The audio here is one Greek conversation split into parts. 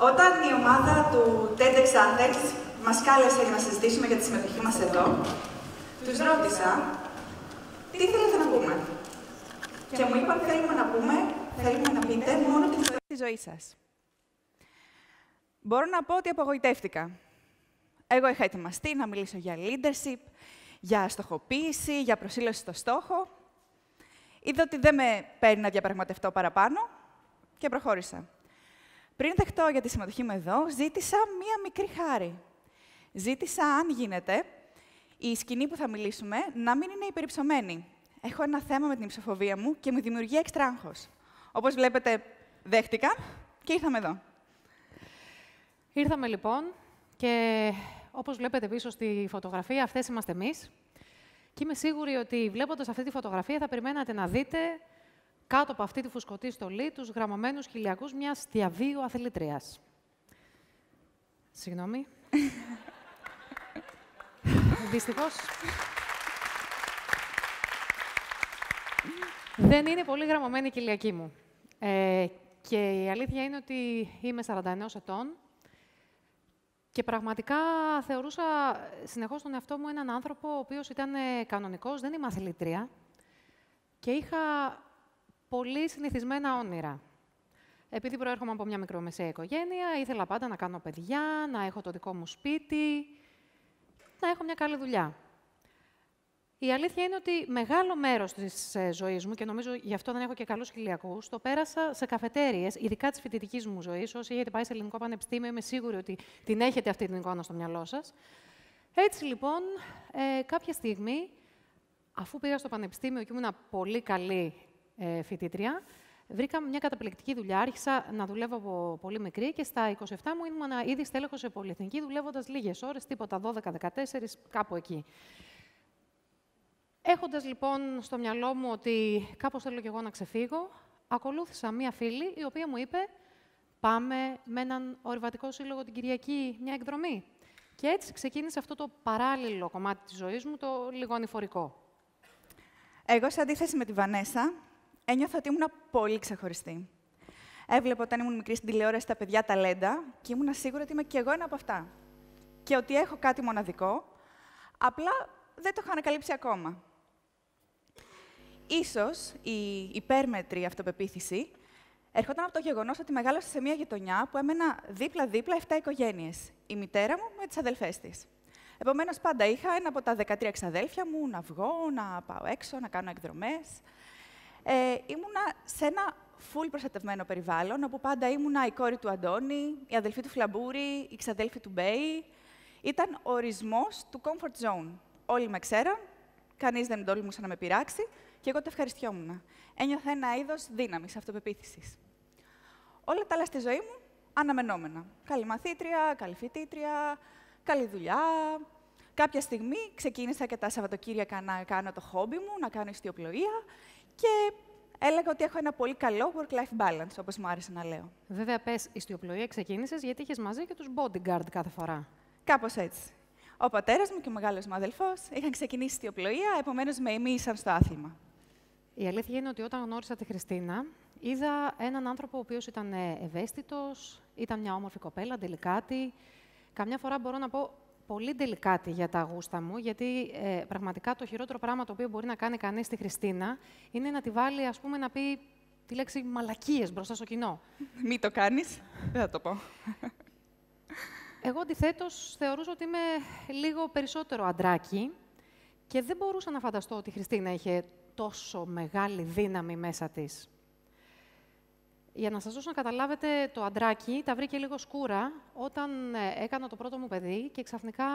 Όταν η ομάδα του TEDx Athens μας κάλεσε για να συζητήσουμε για τη συμμετοχή μας εδώ, τους ρώτησα τι θέλετε να πούμε. Και μου είπαν θέλουμε να πείτε μόνο την ιστορία της ζωής σας. Μπορώ να πω ότι απογοητεύτηκα. Εγώ είχα ετοιμαστεί να μιλήσω για leadership, για στοχοποίηση, για προσήλωση στο στόχο. Είδα ότι δεν με παίρνει να διαπραγματευτώ παραπάνω και προχώρησα. Πριν δεχτώ για τη συμμετοχή μου εδώ, ζήτησα μία μικρή χάρη. Ζήτησα, αν γίνεται, η σκηνή που θα μιλήσουμε να μην είναι υπερυψωμένη. Έχω ένα θέμα με την υψοφοβία μου και μου δημιουργεί έξτρα άγχος. Όπως βλέπετε, δέχτηκα και ήρθαμε εδώ. Ήρθαμε λοιπόν και όπως βλέπετε πίσω στη φωτογραφία, αυτές είμαστε εμείς. Και είμαι σίγουρη ότι βλέποντας αυτή τη φωτογραφία θα περιμένατε να δείτε κάτω από αυτή τη φουσκωτή στολή τους γραμμωμένους χιλιακούς μιας διαβίου αθλήτριας. Συγγνώμη. Δυστυχώς. Δεν είναι πολύ γραμμωμένη η κοιλιακή μου. Και η αλήθεια είναι ότι είμαι 41 ετών και πραγματικά θεωρούσα συνεχώς τον εαυτό μου έναν άνθρωπο ο οποίος ήταν κανονικός, δεν είμαι αθλήτρια και είχα πολύ συνηθισμένα όνειρα. Επειδή προέρχομαι από μια μικρομεσαία οικογένεια, ήθελα πάντα να κάνω παιδιά, να έχω το δικό μου σπίτι, να έχω μια καλή δουλειά. Η αλήθεια είναι ότι μεγάλο μέρος της ζωής μου, και νομίζω γι' αυτό δεν έχω και καλούς χιλιακούς, το πέρασα σε καφετέριες, ειδικά της φοιτητικής μου ζωής. Όσοι έχετε πάει σε ελληνικό πανεπιστήμιο, είμαι σίγουρη ότι την έχετε αυτή την εικόνα στο μυαλό σας. Έτσι λοιπόν, κάποια στιγμή, αφού πήγα στο πανεπιστήμιο και ήμουν πολύ καλή φοιτήτρια, βρήκα μια καταπληκτική δουλειά. Άρχισα να δουλεύω από πολύ μικρή και στα 27 μου ήμουν ήδη στέλεχος σε πολυεθνική, δουλεύοντας λίγες ώρες, τίποτα 12-14, κάπου εκεί. Έχοντας λοιπόν στο μυαλό μου ότι κάπως θέλω κι εγώ να ξεφύγω, ακολούθησα μία φίλη η οποία μου είπε «Πάμε με έναν ορειβατικό σύλλογο την Κυριακή μια εκδρομή». Και έτσι ξεκίνησε αυτό το παράλληλο κομμάτι της ζωής μου, το λίγο ανηφορικό. Εγώ, σε αντίθεση με τη Βανέσα, ένιωθα ότι ήμουν πολύ ξεχωριστή. Έβλεπα όταν ήμουν μικρή στην τηλεόραση τα παιδιά ταλέντα και ήμουν σίγουρη ότι είμαι κι εγώ ένα από αυτά. Και ότι έχω κάτι μοναδικό, απλά δεν το είχα ανακαλύψει ακόμα. Ίσως η υπέρμετρη αυτοπεποίθηση ερχόταν από το γεγονός ότι μεγάλωσα σε μια γειτονιά που έμενα δίπλα-δίπλα 7 οικογένειες. Η μητέρα μου με τις αδελφές της. Επομένως, πάντα είχα ένα από τα 13 εξαδέλφια μου να βγω, να πάω έξω, να κάνω εκδρομές. Ήμουνα σε ένα full προστατευμένο περιβάλλον, όπου πάντα ήμουνα η κόρη του Αντώνη, η αδελφή του Φλαμπούρη, η ξαδέλφη του Μπέι. Ήταν ο ορισμός του comfort zone. Όλοι με ξέραν, κανείς δεν τόλμησε να με πειράξει και εγώ το ευχαριστιόμουν. Ένιωθα ένα είδος δύναμης, αυτοπεποίθησης. Όλα τα άλλα στη ζωή μου αναμενόμενα. Καλή μαθήτρια, καλή φοιτήτρια, καλή δουλειά. Κάποια στιγμή ξεκίνησα και τα Σαββατοκύριακα να κάνω το χόμπι μου, να κάνω ιστιοπλοεία και έλεγα ότι έχω ένα πολύ καλό work-life balance, όπως μου άρεσε να λέω. Βέβαια, πες, ιστιοπλοεία ξεκίνησες γιατί είχες μαζί και τους bodyguard κάθε φορά. Κάπως έτσι. Ο πατέρας μου και ο μεγάλος μου αδελφός είχαν ξεκινήσει ιστιοπλοεία, επομένως με εμείσαν στο άθλημα. Η αλήθεια είναι ότι όταν γνώρισα τη Χριστίνα, είδα έναν άνθρωπο ο οποίος ήταν ευαίσθητος, ήταν μια όμορφη κοπέλα, ντελικάτη. Καμιά φορά μπορώ να πω πολύ ντελικάτη για τα γούστα μου, γιατί πραγματικά το χειρότερο πράγμα το οποίο μπορεί να κάνει κανείς στη Χριστίνα είναι να τη βάλει, ας πούμε, να πει τη λέξη μαλακίες μπροστά στο κοινό. Μη το κάνεις, δεν θα το πω. Εγώ, αντιθέτως, θεωρούσα ότι είμαι λίγο περισσότερο αντράκι και δεν μπορούσα να φανταστώ ότι η Χριστίνα είχε τόσο μεγάλη δύναμη μέσα της. Για να σας δώσω να καταλάβετε, το αντράκι τα βρήκε λίγο σκούρα όταν έκανα το πρώτο μου παιδί και ξαφνικά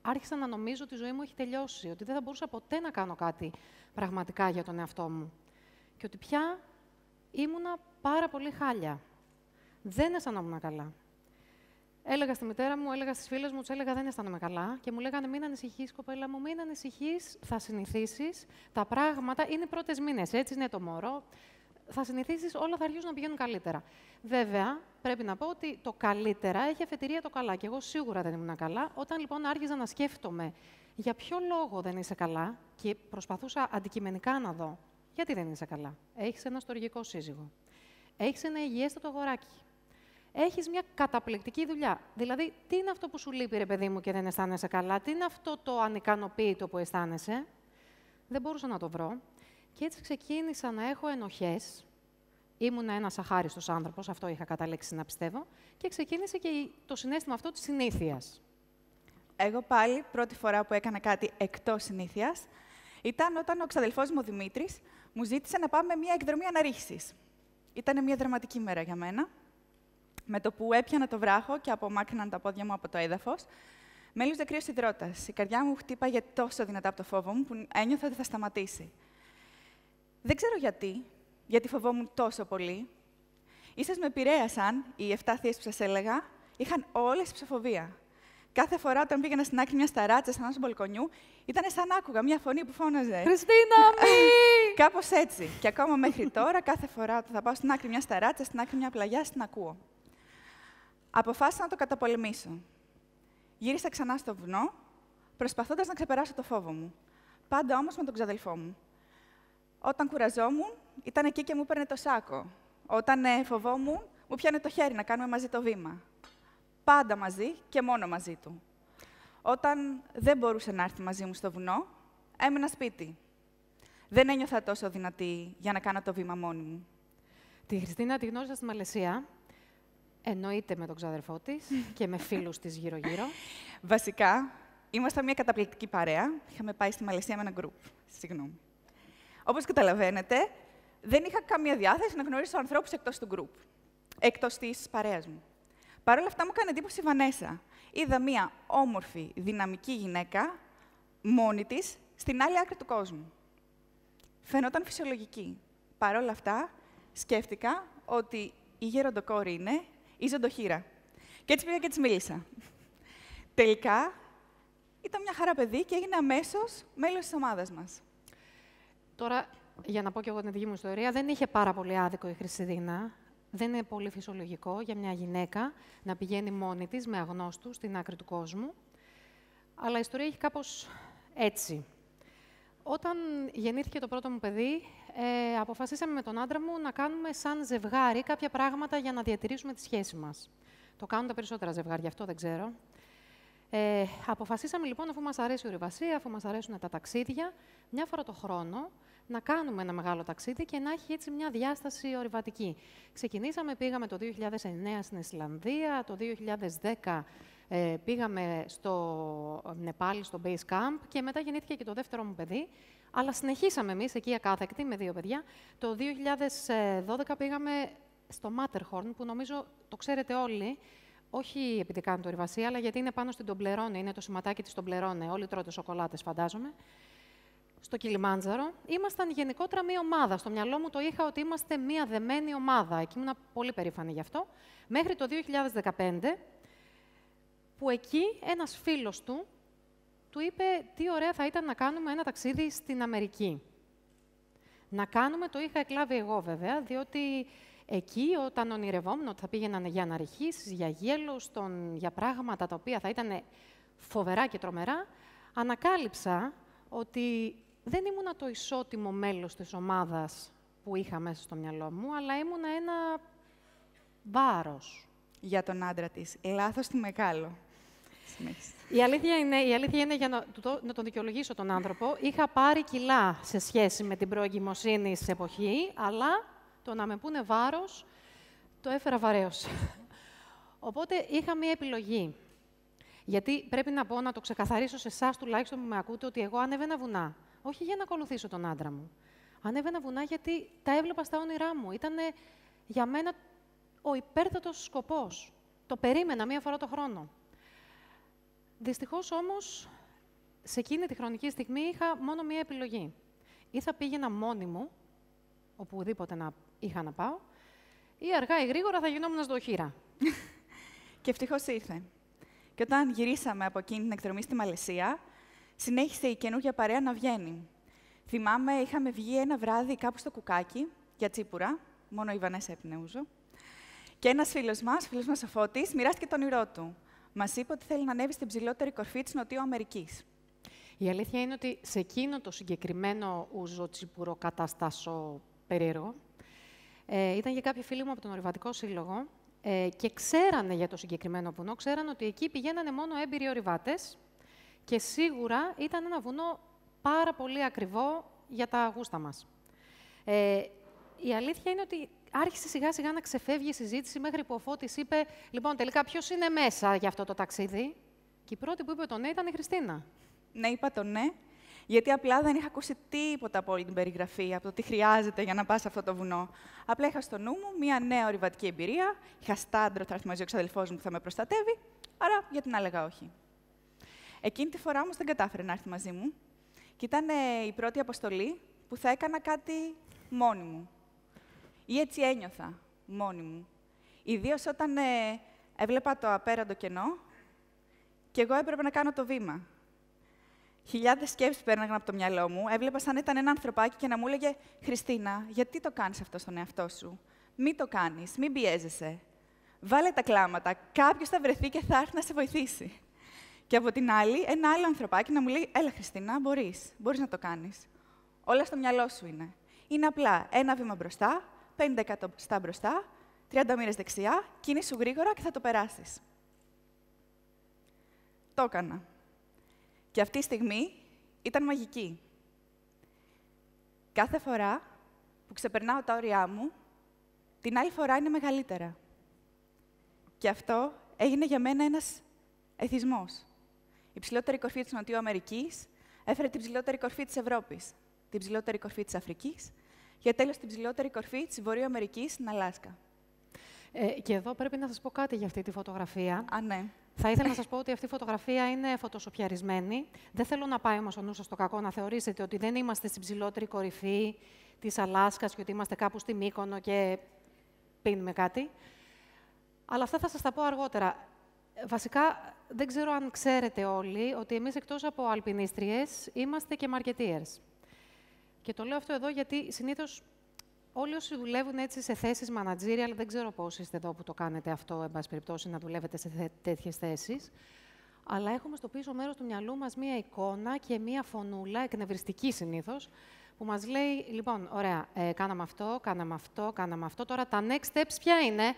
άρχισα να νομίζω ότι η ζωή μου έχει τελειώσει, ότι δεν θα μπορούσα ποτέ να κάνω κάτι πραγματικά για τον εαυτό μου. Και ότι πια ήμουνα πάρα πολύ χάλια. Δεν αισθανόμουν καλά. Έλεγα στη μητέρα μου, έλεγα στις φίλες μου, τους έλεγα δεν αισθάνομαι καλά και μου λέγανε μην ανησυχείς, κοπέλα μου, μην ανησυχείς, θα συνηθίσεις. Τα πράγματα είναι οι πρώτες μήνες, έτσι είναι το μωρό. Θα συνηθίσεις, όλα θα αρχίσουν να πηγαίνουν καλύτερα. Βέβαια, πρέπει να πω ότι το καλύτερα έχει αφετηρία το καλά και εγώ σίγουρα δεν ήμουν καλά. Όταν λοιπόν άρχιζα να σκέφτομαι για ποιο λόγο δεν είσαι καλά και προσπαθούσα αντικειμενικά να δω γιατί δεν είσαι καλά. Έχεις ένα στοργικό σύζυγο. Έχεις ένα υγιέστατο αγοράκι. έχεις μια καταπληκτική δουλειά. Δηλαδή, τι είναι αυτό που σου λείπει, ρε παιδί μου, και δεν αισθάνεσαι καλά? Τι είναι αυτό το ανικανοποίητο που αισθάνεσαι? Δεν μπορούσα να το βρω. Και έτσι ξεκίνησα να έχω ενοχές. Ήμουνα ένας αχάριστος άνθρωπος, αυτό είχα καταλήξει να πιστεύω. Και ξεκίνησε και το συναίσθημα αυτό της συνήθειας. Εγώ πάλι, πρώτη φορά που έκανα κάτι εκτός συνήθειας, ήταν όταν ο ξαδελφός μου, ο Δημήτρης, μου ζήτησε να πάμε μια εκδρομή αναρρίχησης. Ήταν μια δραματική μέρα για μένα. Με το που έπιανα το βράχο και απομάκρυναν τα πόδια μου από το έδαφος, με έλουζε κρύος υδρότας. Η καρδιά μου χτύπαγε τόσο δυνατά από το φόβο μου, που ένιωθα ότι θα σταματήσει. Δεν ξέρω γιατί φοβόμουν τόσο πολύ. Ίσως με επηρέασαν οι 7 θείες που σας έλεγα, είχαν όλες ψοφοβία. Κάθε φορά όταν πήγαινα στην άκρη μιας ταράτσας ενός μπαλκονιού, ήταν σαν να άκουγα μια φωνή που φώναζε. Χριστίνα, μη! Κάπως έτσι. Και ακόμα μέχρι τώρα, κάθε φορά όταν θα πάω στην άκρη μιας ταράτσας, στην άκρη μια πλαγιάς, την ακούω. Αποφάσισα να το καταπολεμήσω. Γύρισα ξανά στο βουνό, προσπαθώντας να ξεπεράσω το φόβο μου. Πάντα όμως με τον ξαδελφό μου. Όταν κουραζόμουν, ήταν εκεί και μου έπαιρνε το σάκο. Όταν φοβόμουν, μου πιάνε το χέρι να κάνουμε μαζί το βήμα. Πάντα μαζί και μόνο μαζί του. Όταν δεν μπορούσε να έρθει μαζί μου στο βουνό, έμενα σπίτι. Δεν ένιωθα τόσο δυνατή για να κάνω το βήμα μόνη μου. Τη Χριστίνα τη γνώρισα στη Μαλαισία. Εννοείται με τον ξαδερφό της και με φίλους της γύρω-γύρω. Βασικά, ήμασταν μια καταπληκτική παρέα. Είχαμε πάει στη Μαλαισία με ένα γκρουπ. Συγγνώμη. Όπως καταλαβαίνετε, δεν είχα καμία διάθεση να γνωρίσω ανθρώπους εκτός του γκρουπ. Εκτός της παρέας μου. Παρ' όλα αυτά, μου έκανε εντύπωση η Βανέσα. Είδα μια όμορφη, δυναμική γυναίκα, μόνη της, στην άλλη άκρη του κόσμου. Φαινόταν φυσιολογική. Παρ' όλα αυτά, σκέφτηκα ότι η γεροντοκόρη είναι η ζωντοχύρα. Και έτσι πήγα και της μίλησα. Τελικά, ήταν μια χαρά παιδί και έγινε αμέσως μέλος της ομάδας μας. Τώρα, για να πω και εγώ την δική μου ιστορία, δεν είχε πάρα πολύ άδικο η Χριστίνα. Δεν είναι πολύ φυσιολογικό για μια γυναίκα να πηγαίνει μόνη της, με αγνώστους, στην άκρη του κόσμου. Αλλά η ιστορία έχει κάπως έτσι. Όταν γεννήθηκε το πρώτο μου παιδί, αποφασίσαμε με τον άντρα μου να κάνουμε σαν ζευγάρι κάποια πράγματα για να διατηρήσουμε τη σχέση μας. Το κάνουν τα περισσότερα ζευγάρια, αυτό δεν ξέρω. Αποφασίσαμε λοιπόν, αφού μας αρέσει η ορειβασία, αφού μας αρέσουν τα ταξίδια, μια φορά το χρόνο να κάνουμε ένα μεγάλο ταξίδι και να έχει έτσι μια διάσταση ορειβατική. Ξεκινήσαμε, πήγαμε το 2009 στην Ισλανδία, το 2010 πήγαμε στο Νεπάλ, στο Base Camp και μετά γεννήθηκε και το δεύτερο μου παιδί. Αλλά συνεχίσαμε εμείς εκεί ακάθεκτοι με 2 παιδιά. Το 2012 πήγαμε στο Matterhorn, που νομίζω το ξέρετε όλοι, όχι επειδή κάνουν το ορειβασία, αλλά γιατί είναι πάνω στην Τομπλερόνε, είναι το σηματάκι της Τομπλερόνε. Όλοι τρώτε σοκολάτες, φαντάζομαι. Στο Κιλιμάντζαρο. Ήμασταν γενικότερα μία ομάδα. Στο μυαλό μου το είχα ότι είμαστε μία δεμένη ομάδα. Εκεί ήμουν πολύ περήφανη γι' αυτό. Μέχρι το 2015, που εκεί ένας φίλος του είπε τι ωραία θα ήταν να κάνουμε ένα ταξίδι στην Αμερική. Να κάνουμε, το είχα εκλάβει εγώ βέβαια, διότι εκεί όταν ονειρευόμουν ότι θα πήγαιναν για αναρριχήσεις, για Yellowstone, για πράγματα τα οποία θα ήταν φοβερά και τρομερά, ανακάλυψα ότι δεν ήμουνα το ισότιμο μέλος της ομάδας που είχα μέσα στο μυαλό μου, αλλά ήμουνα ένα βάρος. Για τον άντρα της. Λάθος τι μεγάλο. Η αλήθεια είναι για να τον δικαιολογήσω τον άνθρωπο, είχα πάρει κιλά σε σχέση με την προεγκυμοσύνη σε εποχή, αλλά το να με πούνε βάρος, το έφερα βαρέως. Οπότε είχα μία επιλογή. Γιατί πρέπει να πω, να το ξεκαθαρίσω σε εσάς τουλάχιστον που με ακούτε, ότι εγώ ανέβαινα βουνά. Όχι για να ακολουθήσω τον άντρα μου. Ανέβαινα βουνά γιατί τα έβλεπα στα όνειρά μου. Ήταν για μένα ο υπέρτατος σκοπός. Το περίμενα μία φορά το χρόνο. Δυστυχώς όμως, σε εκείνη τη χρονική στιγμή είχα μόνο μία επιλογή. Ή θα πήγαινα μόνη μου, οπουδήποτε να είχα να πάω, ή αργά ή γρήγορα θα γινόμουν ζωντοχύρα. Και ευτυχώς ήρθε. Και όταν γυρίσαμε από εκείνη την εκδρομή στη Μαλαισία, συνέχισε η καινούργια παρέα να βγαίνει. Θυμάμαι, είχαμε βγει ένα βράδυ κάπου στο Κουκάκι, για τσίπουρα, μόνο η Βανέσα έπινε ούζο. Και ένας φίλος μας ο Φώτης, μοιράστηκε τον όνειρό του. Μας είπε ότι θέλει να ανέβει στην ψηλότερη κορφή της Νοτιού Αμερικής. Η αλήθεια είναι ότι σε εκείνο το συγκεκριμένο ούζο τσίπουρο κατάστασο περίεργο, ήταν και κάποιοι φίλοι μου από τον Ορειβατικό Σύλλογο, και ξέρανε για το συγκεκριμένο βουνό, ξέρανε ότι εκεί πηγαίνανε μόνο έμπειροι ορειβάτες και σίγουρα ήταν ένα βουνό πάρα πολύ ακριβό για τα γούστα μας. Η αλήθεια είναι ότι άρχισε σιγά-σιγά να ξεφεύγει η συζήτηση μέχρι που ο Φώτης είπε «Λοιπόν, τελικά ποιος είναι μέσα για αυτό το ταξίδι?» Και η πρώτη που είπε το ναι ήταν η Χριστίνα. Ναι, είπα το ναι, γιατί απλά δεν είχα ακούσει τίποτα από όλη την περιγραφή, από το τι χρειάζεται για να πας σε αυτό το βουνό. Απλά είχα στο νου μου μία νέα ορειβατική εμπειρία, είχα στάντρο, θα έρθει μαζί ο ξαδελφός μου που θα με προστατεύει, άρα γιατί να έλεγα όχι. Εκείνη τη φορά όμως δεν κατάφερε να έρθει μαζί μου και ήταν η πρώτη αποστολή που θα έκανα κάτι μόνη μου. Ή έτσι ένιωθα, μόνη μου. Ιδίως όταν έβλεπα το απέραντο κενό και εγώ έπρεπε να κάνω το βήμα. Χιλιάδες σκέψεις πέρναγαν από το μυαλό μου. Έβλεπα σαν ήταν ένα ανθρωπάκι και να μου έλεγε «Χριστίνα, γιατί το κάνεις αυτό στον εαυτό σου? Μην το κάνεις, μην πιέζεσαι. Βάλε τα κλάματα, κάποιος θα βρεθεί και θα έρθει να σε βοηθήσει». Και από την άλλη, ένα άλλο ανθρωπάκι να μου λέει «Έλα, Χριστίνα, μπορείς να το κάνεις. Όλα στο μυαλό σου είναι. Είναι απλά ένα βήμα μπροστά, 50 εκατοστά μπροστά, 30 μοίρες δεξιά, κινήσου γρήγορα και θα το περάσεις». Το έκανα. Και αυτή η στιγμή ήταν μαγική. Κάθε φορά που ξεπερνάω τα όρια μου, την άλλη φορά είναι μεγαλύτερα. Και αυτό έγινε για μένα ένας εθισμός. Η ψηλότερη κορφή της Νοτιού Αμερικής έφερε την ψηλότερη κορφή της Ευρώπης, την ψηλότερη κορφή της Αφρικής και τέλος την ψηλότερη κορφή της Βορείου Αμερικής στην Αλάσκα. Και εδώ πρέπει να σας πω κάτι για αυτή τη φωτογραφία. Α, ναι. Θα ήθελα να σας πω ότι αυτή η φωτογραφία είναι φωτοσοπιαρισμένη. Δεν θέλω να πάει όμως ο νους σας στο κακό να θεωρήσετε ότι δεν είμαστε στην ψηλότερη κορυφή της Αλάσκας και ότι είμαστε κάπου στη Μύκονο και πίνουμε κάτι. Αλλά αυτά θα σας τα πω αργότερα. Βασικά, δεν ξέρω αν ξέρετε όλοι ότι εμείς εκτός από αλπινίστριες είμαστε και marketeers. Και το λέω αυτό εδώ γιατί συνήθως όλοι όσοι δουλεύουν έτσι σε θέσεις managerial, δεν ξέρω πώς είστε εδώ που το κάνετε αυτό, εν πάση περιπτώσει, να δουλεύετε σε τέτοιες θέσεις, αλλά έχουμε στο πίσω μέρος του μυαλού μας μία εικόνα και μία φωνούλα, εκνευριστική συνήθως, που μας λέει, λοιπόν, ωραία, κάναμε αυτό, κάναμε αυτό, τώρα τα next steps ποια είναι?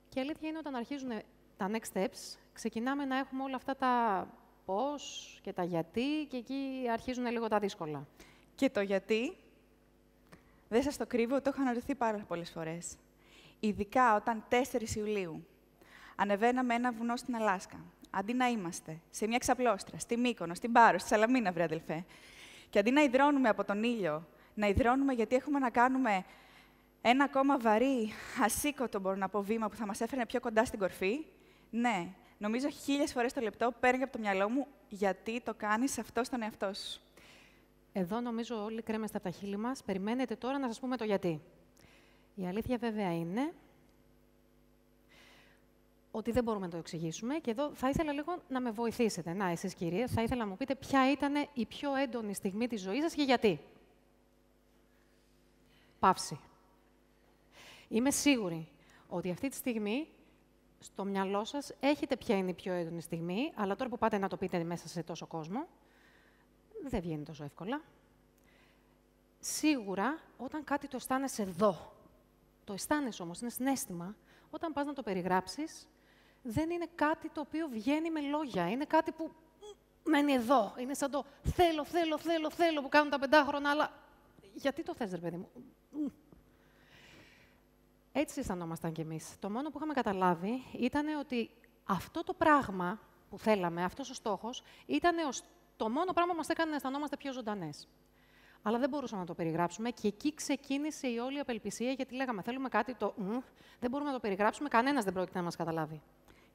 Και η αλήθεια είναι όταν αρχίζουν τα next steps, ξεκινάμε να έχουμε όλα αυτά τα πώς και τα γιατί και εκεί αρχίζουν λίγο τα δύσκολα. Και το γιατί, δεν σας το κρύβω, το έχω αναρωτηθεί πάρα πολλές φορές. Ειδικά όταν 4 Ιουλίου ανεβαίναμε ένα βουνό στην Αλάσκα, αντί να είμαστε σε μια ξαπλώστρα, στη Μύκονο, στην Πάρο, στη Σαλαμίνα, βρε αδελφέ, και αντί να υδρώνουμε από τον ήλιο, να υδρώνουμε γιατί έχουμε να κάνουμε ένα ακόμα βαρύ, ασήκωτο, μπορώ να πω, βήμα που θα μας έφερνε πιο κοντά στην κορφή, ναι, νομίζω 1000 φορές το λεπτό παίρνει από το μυαλό μου γιατί το κάνεις αυτό στον εαυτό σου. Εδώ νομίζω όλοι κρέμεστε από τα χείλη μας. Περιμένετε τώρα να σας πούμε το γιατί. Η αλήθεια βέβαια είναι ότι δεν μπορούμε να το εξηγήσουμε και εδώ θα ήθελα λίγο να με βοηθήσετε. Να, εσείς κυρίες, θα ήθελα να μου πείτε ποια ήταν η πιο έντονη στιγμή της ζωής σας και γιατί. Παύση. Είμαι σίγουρη ότι αυτή τη στιγμή στο μυαλό σας έχετε ποια είναι η πιο έντονη στιγμή, αλλά τώρα που πάτε να το πείτε μέσα σε τόσο κόσμο, δεν βγαίνει τόσο εύκολα. Σίγουρα, όταν κάτι το αισθάνεσαι εδώ, το αισθάνεσαι όμως, είναι συναίσθημα, όταν πας να το περιγράψεις, δεν είναι κάτι το οποίο βγαίνει με λόγια. Είναι κάτι που μένει εδώ. Είναι σαν το θέλω που κάνουν τα 5χρονα, αλλά γιατί το θες, ρε παιδί μου? Έτσι αισθανόμασταν κι εμείς. Το μόνο που είχαμε καταλάβει ήταν ότι αυτό το πράγμα που θέλαμε, αυτός ο στόχος, ήταν το μόνο πράγμα που μας έκανε να αισθανόμαστε πιο ζωντανές. Αλλά δεν μπορούσαμε να το περιγράψουμε και εκεί ξεκίνησε η όλη απελπισία, γιατί λέγαμε θέλουμε κάτι δεν μπορούμε να το περιγράψουμε, κανένας δεν πρόκειται να μας καταλάβει.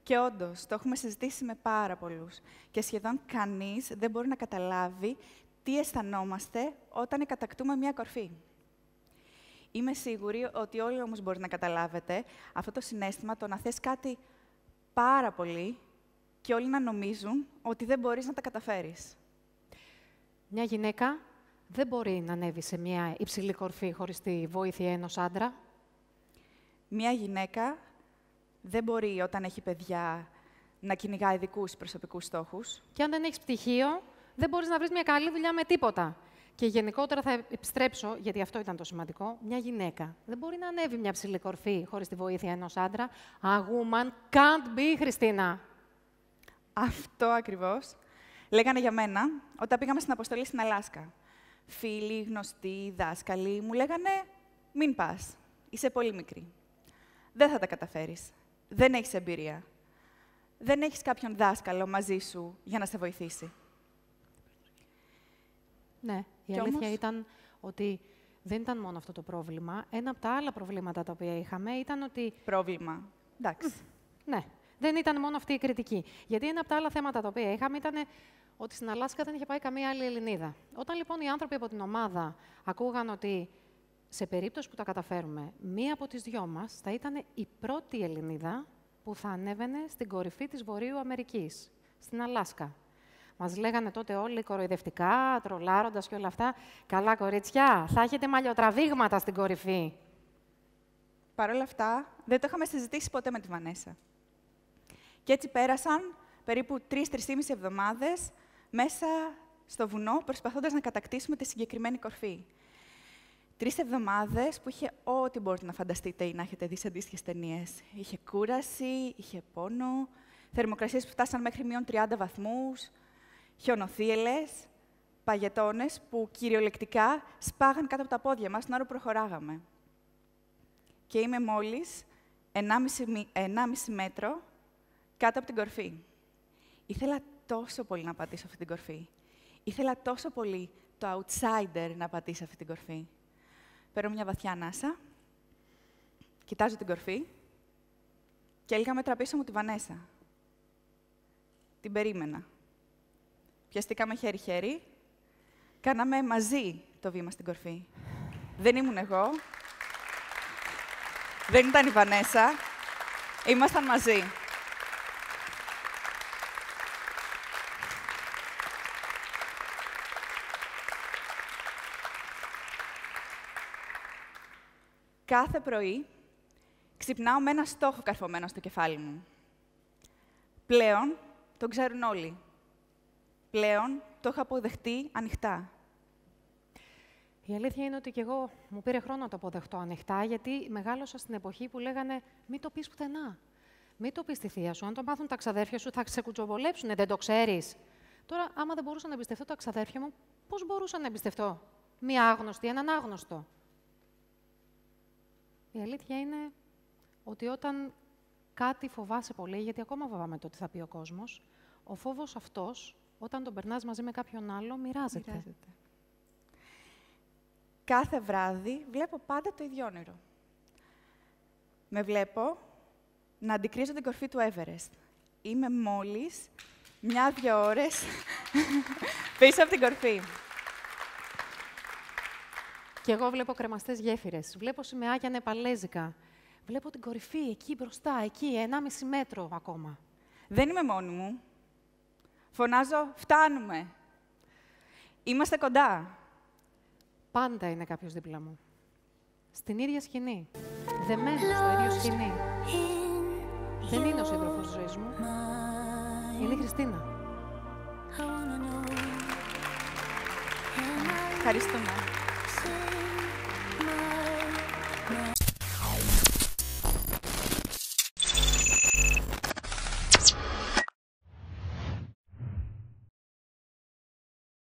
Και όντως, το έχουμε συζητήσει με πάρα πολλούς. Και σχεδόν κανείς δεν μπορεί να καταλάβει τι αισθανόμαστε όταν κατακτούμε μια κορφή. Είμαι σίγουρη ότι όλοι όμως μπορεί να καταλάβετε αυτό το συναίσθημα, το να θες κάτι πάρα πολύ και όλοι να νομίζουν ότι δεν μπορείς να τα καταφέρεις. Μια γυναίκα δεν μπορεί να ανέβει σε μια υψηλή κορφή χωρίς τη βοήθεια ενός άντρα. Μια γυναίκα δεν μπορεί όταν έχει παιδιά να κυνηγά ειδικούς προσωπικούς στόχους. Και αν δεν έχεις πτυχίο, δεν μπορείς να βρεις μια καλή δουλειά με τίποτα. Και γενικότερα θα επιστρέψω, γιατί αυτό ήταν το σημαντικό, μια γυναίκα δεν μπορεί να ανέβει μια ψηλή κορφή χωρίς τη βοήθεια ενός άντρα. A woman can't be, Χριστίνα. Αυτό ακριβώς λέγανε για μένα όταν πήγαμε στην αποστολή στην Αλάσκα. Φίλοι, γνωστοί, δάσκαλοι μου λέγανε «Μην πας, είσαι πολύ μικρή. Δεν θα τα καταφέρεις. Δεν έχεις εμπειρία. Δεν έχεις κάποιον δάσκαλο μαζί σου για να σε βοηθήσει». Ναι, η αλήθεια ήταν ότι δεν ήταν μόνο αυτό το πρόβλημα. Ένα από τα άλλα προβλήματα τα οποία είχαμε ήταν ότι... Πρόβλημα. Εντάξει. Ναι, δεν ήταν μόνο αυτή η κριτική. Γιατί ένα από τα άλλα θέματα τα οποία είχαμε ήταν ότι στην Αλάσκα δεν είχε πάει καμία άλλη Ελληνίδα. Όταν λοιπόν οι άνθρωποι από την ομάδα ακούγαν ότι σε περίπτωση που τα καταφέρουμε, μία από τις δυο μας θα ήταν η πρώτη Ελληνίδα που θα ανέβαινε στην κορυφή της Βορείου Αμερικής, στην Αλάσκα. Μας λέγανε τότε όλοι κοροϊδευτικά, τρολάροντας και όλα αυτά. Καλά, κορίτσια, θα έχετε μαλλιοτραβήγματα στην κορυφή. Παρ' όλα αυτά, δεν το είχαμε συζητήσει ποτέ με τη Βανέσα. Και έτσι πέρασαν περίπου 3-3,5 εβδομάδες μέσα στο βουνό, προσπαθώντας να κατακτήσουμε τη συγκεκριμένη κορφή. 3 εβδομάδες που είχε ό,τι μπορείτε να φανταστείτε ή να έχετε δει σε αντίστοιχες ταινίες. Είχε κούραση, είχε πόνο, θερμοκρασίες που φτάσαν μέχρι -30 βαθμούς, χιονοθύελες, παγετώνες που κυριολεκτικά σπάγαν κάτω από τα πόδια μας την ώρα που προχωράγαμε. Και είμαι μόλις 1,5 μέτρο κάτω από την κορφή. Ήθελα τόσο πολύ να πατήσω αυτή την κορφή. Ήθελα τόσο πολύ το outsider να πατήσει αυτή την κορφή. Παίρνω μια βαθιά ανάσα, κοιτάζω την κορφή και έλεγα μέτρα πίσω μου τη Βανέσα. Την περίμενα. Πιαστήκαμε χέρι-χέρι, κάναμε μαζί το βήμα στην κορφή. Δεν ήμουν εγώ, δεν ήταν η Βανέσα, ήμασταν μαζί. Κάθε πρωί ξυπνάω με ένα στόχο καρφωμένο στο κεφάλι μου. Πλέον τον ξέρουν όλοι. Πλέον το έχω αποδεχτεί ανοιχτά. Η αλήθεια είναι ότι κι εγώ μου πήρε χρόνο να το αποδεχτώ ανοιχτά, γιατί μεγάλωσα στην εποχή που λέγανε «Μην το πεις πουθενά. Μην το πεις στη θεία σου. Αν το μάθουν τα ξαδέρφια σου, θα ξεκουτσοβολέψουνε, δεν το ξέρεις». Τώρα, άμα δεν μπορούσα να εμπιστευτώ τα ξαδέρφια μου, πώς μπορούσα να εμπιστευτώ μία άγνωστη, έναν άγνωστο? Η αλήθεια είναι ότι όταν κάτι φοβάσαι πολύ, γιατί ακόμα φοβάμαι το τι θα πει ο κόσμος, ο φόβος αυτός, όταν τον περνάς μαζί με κάποιον άλλο, μοιράζεται. Κάθε βράδυ βλέπω πάντα το ίδιο όνειρο. Με βλέπω να αντικρίζω την κορφή του Everest. Είμαι μόλις 1-2 ώρες πίσω από την κορφή. Και εγώ βλέπω κρεμαστές γέφυρες, βλέπω σημαίακια νεπαλέζικα. Βλέπω την κορυφή εκεί μπροστά, εκεί, 1,5 μέτρο ακόμα. Δεν είμαι μόνη μου. Φωνάζω, φτάνουμε. Είμαστε κοντά. Πάντα είναι κάποιος δίπλα μου. Στην ίδια σκηνή. Δεμένο στο ίδιο σκηνή. Δεν είναι ο σύντροφος της ζωής μου. Είναι η Χριστίνα. Ευχαριστούμε.